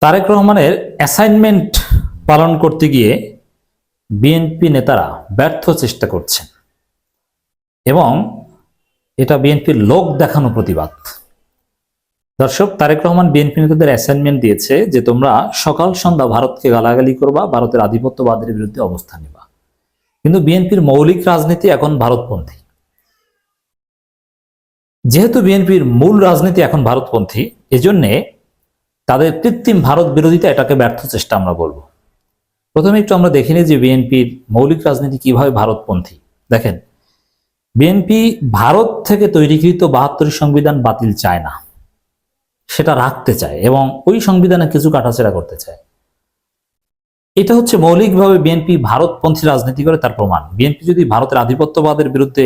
তারেক রহমানের অ্যাসাইনমেন্ট পালন করতে গিয়ে বিএনপি নেতারা ব্যর্থ চেষ্টা করছেন এবং এটা বিএনপির লোক দেখানো প্রতিবাদ। দর্শক, তারেক রহমান বিএনপি নেতাদের অ্যাসাইনমেন্ট দিয়েছে যে তোমরা সকাল সন্ধ্যা ভারতকে গালাগালি করবা, ভারতের আধিপত্যবাদের বিরুদ্ধে অবস্থান নেবা। কিন্তু বিএনপির মৌলিক রাজনীতি এখন ভারতপন্থী। যেহেতু বিএনপির মূল রাজনীতি এখন ভারতপন্থী, এজন্যে তাদের কৃত্রিম ভারত বিরোধিতা এটাকে ব্যর্থ চেষ্টা আমরা বলবো। প্রথমে একটু আমরা দেখে নিই যে বিএনপির মৌলিক রাজনীতি কিভাবে ভারতপন্থী। দেখেন, বিএনপি ভারত থেকে তৈরিকৃত ৭২ সংবিধান বাতিল চায় না, সেটা রাখতে চায় এবং ওই সংবিধানে কিছু কাটাছেড়া করতে চায়। এটা হচ্ছে মৌলিকভাবে বিএনপি ভারতপন্থী রাজনীতি করে তার প্রমাণ। বিএনপি যদি ভারতের আধিপত্যবাদের বিরুদ্ধে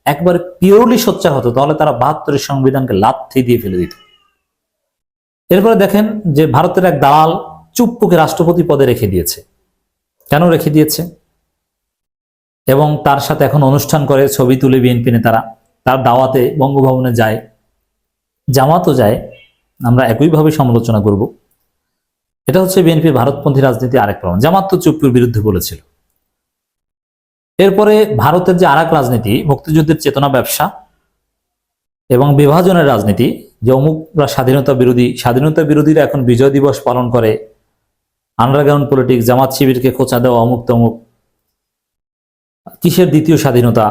একবারে পিওরলি সোচ্চার হতো তাহলে তারা ৭২ সংবিধানকে লাথি দিয়ে ফেলে দিত। এরপরে দেখেন যে ভারতের এক দালাল চুপ্পুকে রাষ্ট্রপতি পদে রেখে দিয়েছে। কেন রেখে দিয়েছে? এবং তার সাথে এখন অনুষ্ঠান করে, ছবি তুলে বিএনপি নেতারা, তার দাওয়াতে বঙ্গভবনে যায়, জামাতও যায়। আমরা একইভাবে সমালোচনা করব। এটা হচ্ছে বিএনপির ভারতপন্থী রাজনীতি আরেক প্রমাণ। জামাত তো চুপ্পুর বিরুদ্ধে বলেছিল। এরপরে ভারতের যে আরেক রাজনীতি, মুক্তিযুদ্ধের চেতনা ব্যবসা এবং বিভাজনের রাজনীতি, যে অমুকরা স্বাধীনতা বিরোধী, স্বাধীনতা বিরোধীরা এখন বিজয় দিবস পালন করে, আন্ডারগ্রাউন্ড পলিটিক্স, জামাত শিবিরকে খোঁচা দেওয়া, অমুক তমুক, কিসের দ্বিতীয় স্বাধীনতা,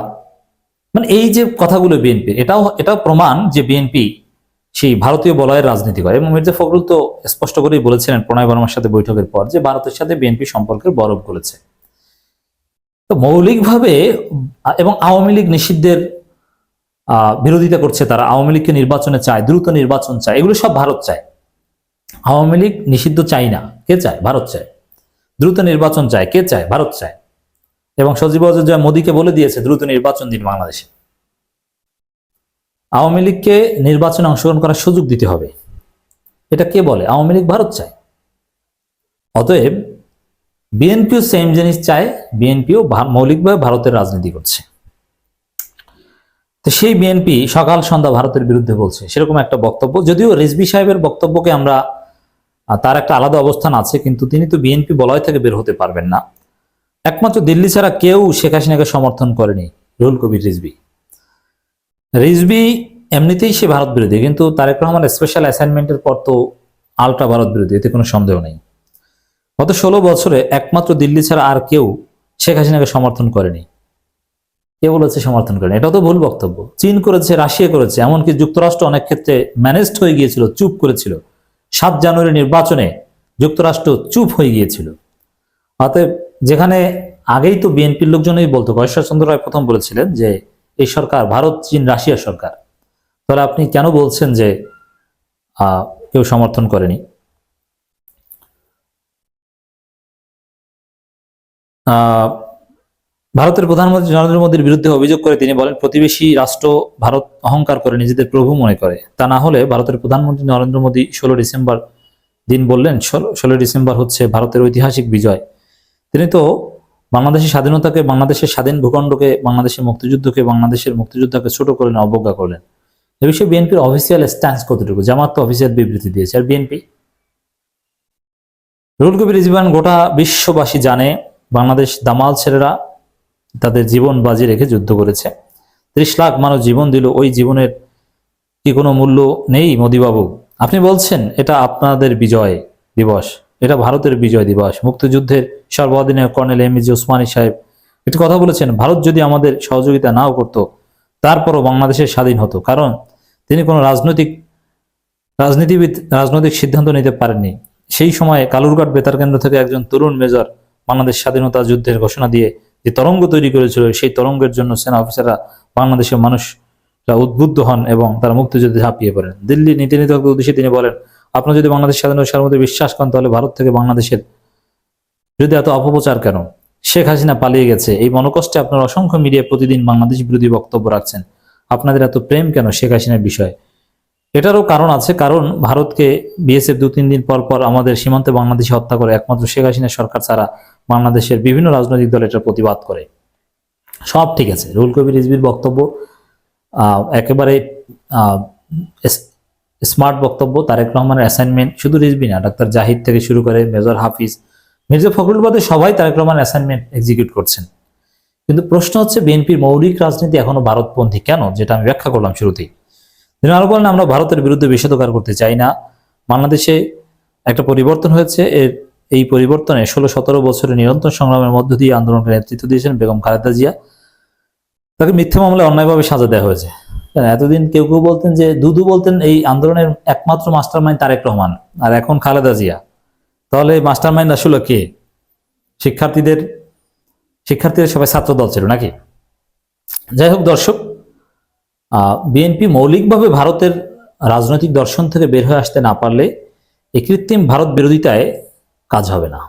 মানে এই যে কথাগুলো বিএনপির, এটাও প্রমাণ যে বিএনপি সেই ভারতীয় বলয়ের রাজনীতি করে। এবং মির্জা ফখরুল তো স্পষ্ট করেই বলেছিলেন প্রণয় বর্মার সাথে বৈঠকের পর যে ভারতের সাথে বিএনপি সম্পর্কের বরফ গলেছে। তো মৌলিকভাবে এবং আওয়ামী লীগ নিষিদ্ধের বিরোধিতা করছে তারা। আওয়ামী লীগকে নির্বাচনে চায়, দ্রুত নির্বাচন চায়, এগুলো সব ভারত চায়। আওয়ামী লীগ নিষিদ্ধ চাই না, কে চায়? ভারত চায়। দ্রুত নির্বাচন চায়, কে চায়? ভারত চায়। এবং সজীব ওয়াজেদ মোদীকে বলে দিয়েছে দ্রুত নির্বাচন দিন বাংলাদেশে। আওয়ামী লীগকে নির্বাচনে অংশগ্রহণ করার সুযোগ দিতে হবে, এটা কে বলে? আওয়ামী লীগ ভারত চায়। অতএব বিএনপিও সেম জিনিস চায়, বিএনপিও মৌলিকভাবে ভারতের রাজনীতি করছে। তো সেই বিএনপি সকাল সন্ধ্যা ভারতের বিরুদ্ধে বলছে, সেরকম একটা বক্তব্য। যদিও রিজভী সাহেবের বক্তব্যকে আমরা, তার একটা আলাদা অবস্থান আছে, কিন্তু তিনি তো বিএনপি বলয় থেকে বের হতে পারবেন না। একমাত্র দিল্লি ছাড়া কেউ শেখ হাসিনাকে সমর্থন করেনি, রুহুল কবির রিজভী। রিজভী এমনিতেই সে ভারত বিরোধী, কিন্তু তারেক রহমান স্পেশাল অ্যাসাইনমেন্টের পর তো আলট্রা ভারত বিরোধী, এতে কোনো সন্দেহ নেই। গত 16 বছরে একমাত্র দিল্লি ছাড়া আর কেউ শেখ হাসিনাকে সমর্থন করেনি। কে বলেছে সমর্থন করেনি? এটা তো ভুল বক্তব্য। চীন করেছে, রাশিয়া করেছে, এমনকি যুক্তরাষ্ট্র অনেক ক্ষেত্রে ম্যানেজড হয়ে গিয়েছিল, চুপ করেছিল। 7 জানুয়ারি নির্বাচনে যুক্তরাষ্ট্র চুপ হয়ে গিয়েছিল। অতএব যেখানে আগেই তো বিএনপির লোকজনই বলতো, ঈশ্বরচন্দ্র রায় প্রথম বলেছিলেন যে এই সরকার ভারত, চীন, রাশিয়ার সরকার, তাহলে আপনি কেন বলছেন যে কেউ সমর্থন করেনি? ভারতের প্রধানমন্ত্রী নরেন্দ্র মোদীর বিরুদ্ধে অভিযোগ করে তিনি বলেন, প্রতিবেশী রাষ্ট্র ভারত অহংকার করে নিজেদের প্রভু মনে করে। তা না হলে ভারতের প্রধানমন্ত্রী নরেন্দ্র মোদী 16 ডিসেম্বর দিন বললেন 16 ডিসেম্বর হচ্ছে ভারতের ঐতিহাসিক বিজয়। তিনি তো বাংলাদেশের স্বাধীনতাকে, বাংলাদেশের স্বাধীন ভূখণ্ডকে, বাংলাদেশের মুক্তিযুদ্ধকে, বাংলাদেশের মুক্তিযোদ্ধাকে ছোট করলেন, অবজ্ঞা করলেন। এ বিষয়ে বিএনপির অফিসিয়াল স্ট্যান্স কতটুকু? জামাত তো অফিসিয়াল বিবৃতি দিয়েছে, আর বিএনপি? রুহুল কবির রিজভী গোটা বিশ্ববাসী জানে বাংলাদেশ দামাল ছেলেরা তাদের জীবন বাজি রেখে যুদ্ধ করেছে। 30 লাখ মানুষ জীবন দিল, ওই জীবনের কি কোনো মূল্য নেই? মোদীবাবু, আপনি বলছেন এটা আপনাদের বিজয় দিবস, এটা ভারতের বিজয় দিবস। মুক্তিযুদ্ধের সর্বাধিনায়ক কর্নেল এম জি ওসমানী সাহেব একটি কথা বলেছেন, ভারত যদি আমাদের সহযোগিতা নাও করত তারপরও বাংলাদেশের স্বাধীন হতো, কারণ তিনি কোনো রাজনৈতিক সিদ্ধান্ত নিতে পারেননি। সেই সময়ে কালুরঘাট বেতার কেন্দ্র থেকে একজন তরুণ মেজর বাংলাদেশ স্বাধীনতা যুদ্ধের ঘোষণা দিয়ে যে তরঙ্গ তৈরি করেছিল, সেই তরঙ্গের জন্য সেনা অফিসাররা, বাংলাদেশের মানুষরা উদ্বুদ্ধ হন এবং তারা মুক্তিযুদ্ধে ঝাঁপিয়ে পড়েন। দিল্লি নীতি নির্ধারকদের উদ্দেশ্যে তিনি বলেন, আপনারা যদি বাংলাদেশ স্বাধীনতার সার্বভৌমত্বে বিশ্বাস করেন তাহলে ভারত থেকে বাংলাদেশের বিরুদ্ধে এত অপপ্রচার কেন? শেখ হাসিনা পালিয়ে গেছে, এই মনোকষ্টে আপনারা অসংখ্য মিডিয়ায় প্রতিদিন বাংলাদেশ বিরোধী বক্তব্য রাখছেন। আপনাদের এত প্রেম কেন শেখ হাসিনার বিষয়ে? এটারও কারণ আছে, কারণ ভারতকে বিএসএফ 2-3 দিন পর পর আমাদের সীমান্তে বাংলাদেশে হত্যা করে। একমাত্র শেখ হাসিনা সরকার ছাড়া বাংলাদেশের বিভিন্ন রাজনৈতিক দল এটার প্রতিবাদ করে। সব ঠিক আছে, রুহুল কবির রিজভীর বক্তব্য একেবারে স্মার্ট বক্তব্য, তারেক রহমানের অ্যাসাইনমেন্ট, শুধু রিজভী না, ডাক্তার জাহিদ থেকে শুরু করে মেজর হাফিজ, মির্জা ফখরুল বাদে সবাই তারেক রহমানের অ্যাসাইনমেন্ট এক্সিকিউট করছেন। কিন্তু প্রশ্ন হচ্ছে বিএনপির মৌলিক রাজনীতি এখনো ভারতপন্থী কেন, যেটা আমি ব্যাখ্যা করলাম শুরুতেই। তিনি আরো বলেন, আমরা ভারতের বিরুদ্ধে বিষোদগার করতে চাই না। বাংলাদেশে একটা পরিবর্তন হয়েছে, এই পরিবর্তনে 16-17 বছরের নিরন্তর সংগ্রামের মধ্য দিয়ে আন্দোলনকে নেতৃত্ব দিয়েছেন বেগম খালেদা জিয়া। তাকে মিথ্যা মামলায় অন্যায়ভাবে সাজা দেওয়া হয়েছে। এতদিন কেউ কেউ বলতেন যে দুদু বলতেন এই আন্দোলনের একমাত্র মাস্টারমাইন্ড তারেক রহমান, আর এখন খালেদা জিয়া। তাহলে মাস্টারমাইন্ড আসলে কে? শিক্ষার্থীদের সবাই ছাত্র দল ছিল নাকি? যাই হোক দর্শক, বিএনপি মৌলিকভাবে ভারতের রাজনৈতিক দর্শন থেকে বের হয়ে আসতে না পারলে এই কৃত্রিম ভারত বিরোধিতায় কাজ হবে না।